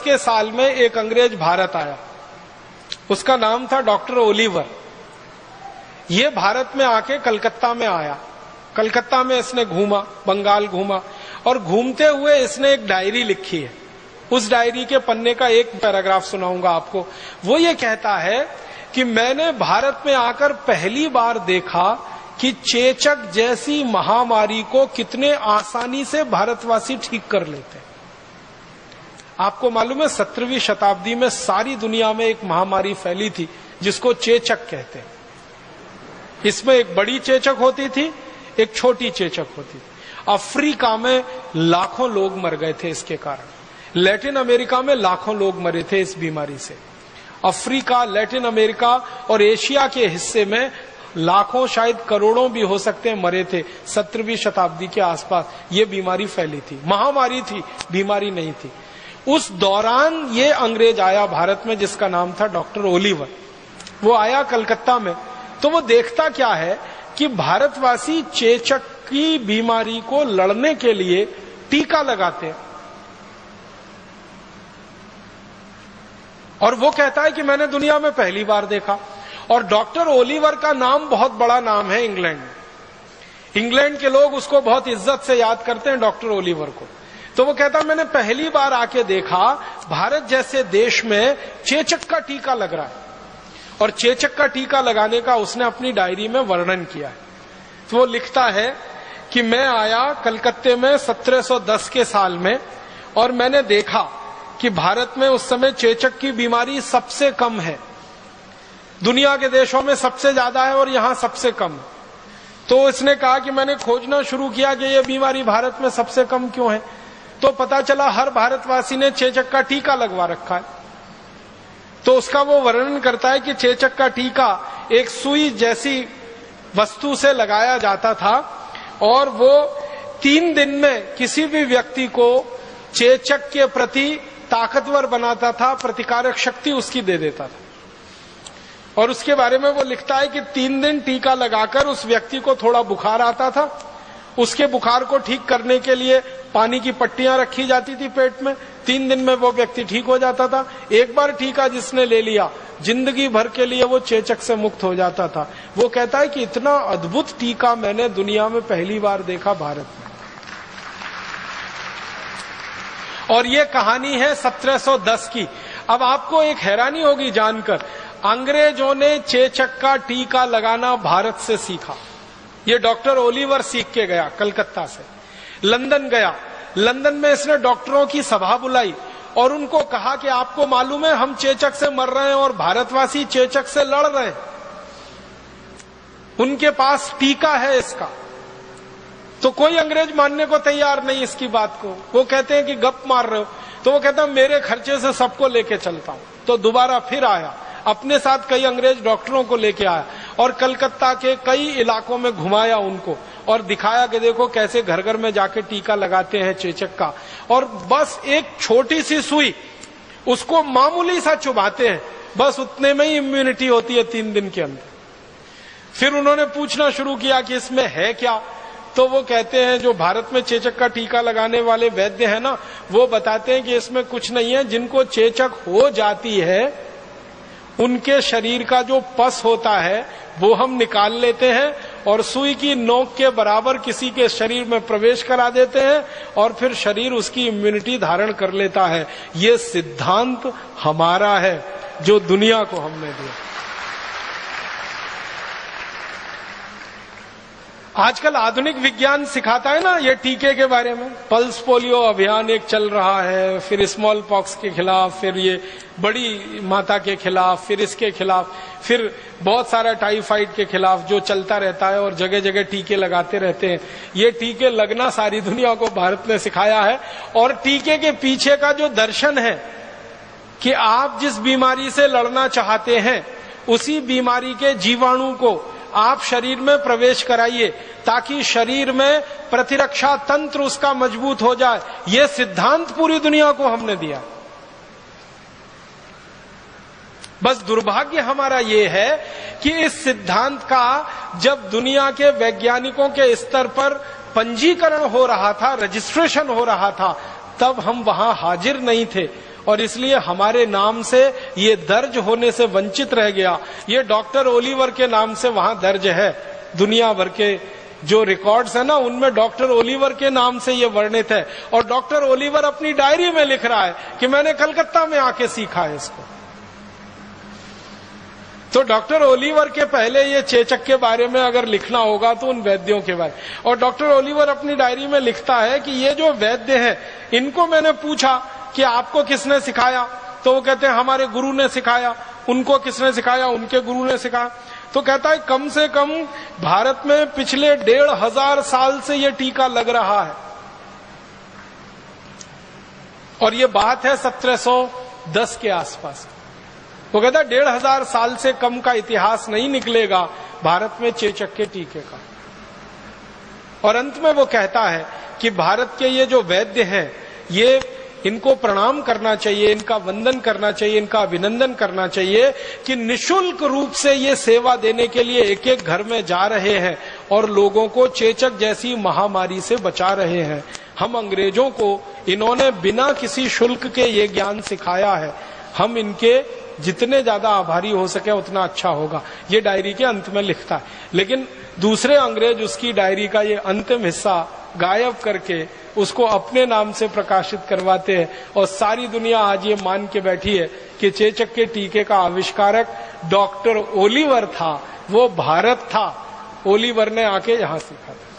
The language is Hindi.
के साल में एक अंग्रेज भारत आया, उसका नाम था डॉक्टर ओलिवर। ये भारत में आके कलकत्ता में आया, कलकत्ता में इसने घूमा, बंगाल घूमा, और घूमते हुए इसने एक डायरी लिखी है। उस डायरी के पन्ने का एक पैराग्राफ सुनाऊंगा आपको। वो ये कहता है कि मैंने भारत में आकर पहली बार देखा कि चेचक जैसी महामारी को कितने आसानी से भारतवासी ठीक कर लेते हैं। आपको मालूम है 17वीं शताब्दी में सारी दुनिया में एक महामारी फैली थी जिसको चेचक कहते हैं। इसमें एक बड़ी चेचक होती थी, एक छोटी चेचक होती थी। अफ्रीका में लाखों लोग मर गए थे इसके कारण। लैटिन अमेरिका में लाखों लोग मरे थे इस बीमारी से। अफ्रीका, लैटिन अमेरिका और एशिया के हिस्से में लाखों, शायद करोड़ों भी हो सकते हैं, मरे थे 17वीं शताब्दी के आसपास। ये बीमारी फैली थी, महामारी थी, बीमारी नहीं थी। उस दौरान ये अंग्रेज आया भारत में जिसका नाम था डॉक्टर ओलिवर। वो आया कलकत्ता में, तो वो देखता क्या है कि भारतवासी चेचक की बीमारी को लड़ने के लिए टीका लगाते हैं। और वो कहता है कि मैंने दुनिया में पहली बार देखा। और डॉक्टर ओलिवर का नाम बहुत बड़ा नाम है इंग्लैंड में। इंग्लैंड के लोग उसको बहुत इज्जत से याद करते हैं, डॉक्टर ओलिवर को। तो वो कहता है मैंने पहली बार आके देखा भारत जैसे देश में चेचक का टीका लग रहा है। और चेचक का टीका लगाने का उसने अपनी डायरी में वर्णन किया है। तो वो लिखता है कि मैं आया कलकत्ते में 1710 के साल में, और मैंने देखा कि भारत में उस समय चेचक की बीमारी सबसे कम है। दुनिया के देशों में सबसे ज्यादा है और यहां सबसे कम है। तो इसने कहा कि मैंने खोजना शुरू किया कि यह बीमारी भारत में सबसे कम क्यों है। तो पता चला हर भारतवासी ने चेचक का टीका लगवा रखा है। तो उसका वो वर्णन करता है कि चेचक का टीका एक सुई जैसी वस्तु से लगाया जाता था, और वो 3 दिन में किसी भी व्यक्ति को चेचक के प्रति ताकतवर बनाता था, प्रतिकारक शक्ति उसकी दे देता था। और उसके बारे में वो लिखता है कि 3 दिन टीका लगाकर उस व्यक्ति को थोड़ा बुखार आता था। उसके बुखार को ठीक करने के लिए पानी की पट्टियां रखी जाती थी पेट में। 3 दिन में वो व्यक्ति ठीक हो जाता था। एक बार टीका जिसने ले लिया, जिंदगी भर के लिए वो चेचक से मुक्त हो जाता था। वो कहता है कि इतना अद्भुत टीका मैंने दुनिया में पहली बार देखा भारत में। और ये कहानी है 1710 की। अब आपको एक हैरानी होगी जानकर, अंग्रेजों ने चेचक का टीका लगाना भारत से सीखा। ये डॉक्टर ओलिवर सीख के गया कलकत्ता से, लंदन गया। लंदन में इसने डॉक्टरों की सभा बुलाई और उनको कहा कि आपको मालूम है हम चेचक से मर रहे हैं और भारतवासी चेचक से लड़ रहे हैं, उनके पास टीका है इसका। तो कोई अंग्रेज मानने को तैयार नहीं इसकी बात को। वो कहते हैं कि गप मार रहे हो। तो वो कहता है मेरे खर्चे से सबको लेके चलता हूं। तो दोबारा फिर आया, अपने साथ कई अंग्रेज डॉक्टरों को लेके आया और कलकत्ता के कई इलाकों में घुमाया उनको और दिखाया कि देखो कैसे घर घर में जाके टीका लगाते हैं चेचक का। और बस एक छोटी सी सुई, उसको मामूली सा चुभाते हैं, बस उतने में ही इम्यूनिटी होती है 3 दिन के अंदर। फिर उन्होंने पूछना शुरू किया कि इसमें है क्या। तो वो कहते हैं, जो भारत में चेचक का टीका लगाने वाले वैद्य हैं ना, वो बताते हैं कि इसमें कुछ नहीं है। जिनको चेचक हो जाती है उनके शरीर का जो पस होता है वो हम निकाल लेते हैं और सुई की नोक के बराबर किसी के शरीर में प्रवेश करा देते हैं और फिर शरीर उसकी इम्यूनिटी धारण कर लेता है। ये सिद्धांत हमारा है जो दुनिया को हमने दिया। आजकल आधुनिक विज्ञान सिखाता है ना ये टीके के बारे में। पल्स पोलियो अभियान एक चल रहा है, फिर स्मॉल पॉक्स के खिलाफ, फिर ये बड़ी माता के खिलाफ, फिर इसके खिलाफ, फिर बहुत सारा टाइफाइड के खिलाफ जो चलता रहता है और जगह जगह टीके लगाते रहते हैं। ये टीके लगना सारी दुनिया को भारत ने सिखाया है। और टीके के पीछे का जो दर्शन है कि आप जिस बीमारी से लड़ना चाहते हैं उसी बीमारी के जीवाणु को आप शरीर में प्रवेश कराइए ताकि शरीर में प्रतिरक्षा तंत्र उसका मजबूत हो जाए। यह सिद्धांत पूरी दुनिया को हमने दिया। बस दुर्भाग्य हमारा यह है कि इस सिद्धांत का जब दुनिया के वैज्ञानिकों के स्तर पर पंजीकरण हो रहा था, रजिस्ट्रेशन हो रहा था, तब हम वहां हाजिर नहीं थे और इसलिए हमारे नाम से ये दर्ज होने से वंचित रह गया। ये डॉक्टर ओलिवर के नाम से वहां दर्ज है। दुनिया भर के जो रिकॉर्ड्स है ना, उनमें डॉक्टर ओलिवर के नाम से ये वर्णित है। और डॉक्टर ओलिवर अपनी डायरी में लिख रहा है कि मैंने कलकत्ता में आके सीखा है इसको। तो डॉक्टर ओलिवर के पहले ये चेचक के बारे में अगर लिखना होगा तो उन वैद्यों के बारे। और डॉक्टर ओलिवर अपनी डायरी में लिखता है कि ये जो वैद्य हैं, इनको मैंने पूछा कि आपको किसने सिखाया, तो वो कहते हैं हमारे गुरु ने सिखाया। उनको किसने सिखाया, उनके गुरु ने सिखाया। तो कहता है कम से कम भारत में पिछले 1500 साल से ये टीका लग रहा है। और ये बात है 1710 के आसपास। वो कहता है 1500 साल से कम का इतिहास नहीं निकलेगा भारत में चेचक के टीके का। और अंत में वो कहता है कि भारत के ये जो वैद्य हैं, ये इनको प्रणाम करना चाहिए, इनका वंदन करना चाहिए, इनका अभिनंदन करना चाहिए कि निशुल्क रूप से ये सेवा देने के लिए एक एक घर में जा रहे हैं और लोगों को चेचक जैसी महामारी से बचा रहे हैं। हम अंग्रेजों को इन्होंने बिना किसी शुल्क के ये ज्ञान सिखाया है। हम इनके जितने ज्यादा आभारी हो सके उतना अच्छा होगा। ये डायरी के अंत में लिखता है। लेकिन दूसरे अंग्रेज उसकी डायरी का ये अंतिम हिस्सा गायब करके उसको अपने नाम से प्रकाशित करवाते हैं। और सारी दुनिया आज ये मान के बैठी है कि चेचक के टीके का आविष्कारक डॉक्टर ओलिवर था, वो भारत था। ओलिवर ने आके यहां सीखा था।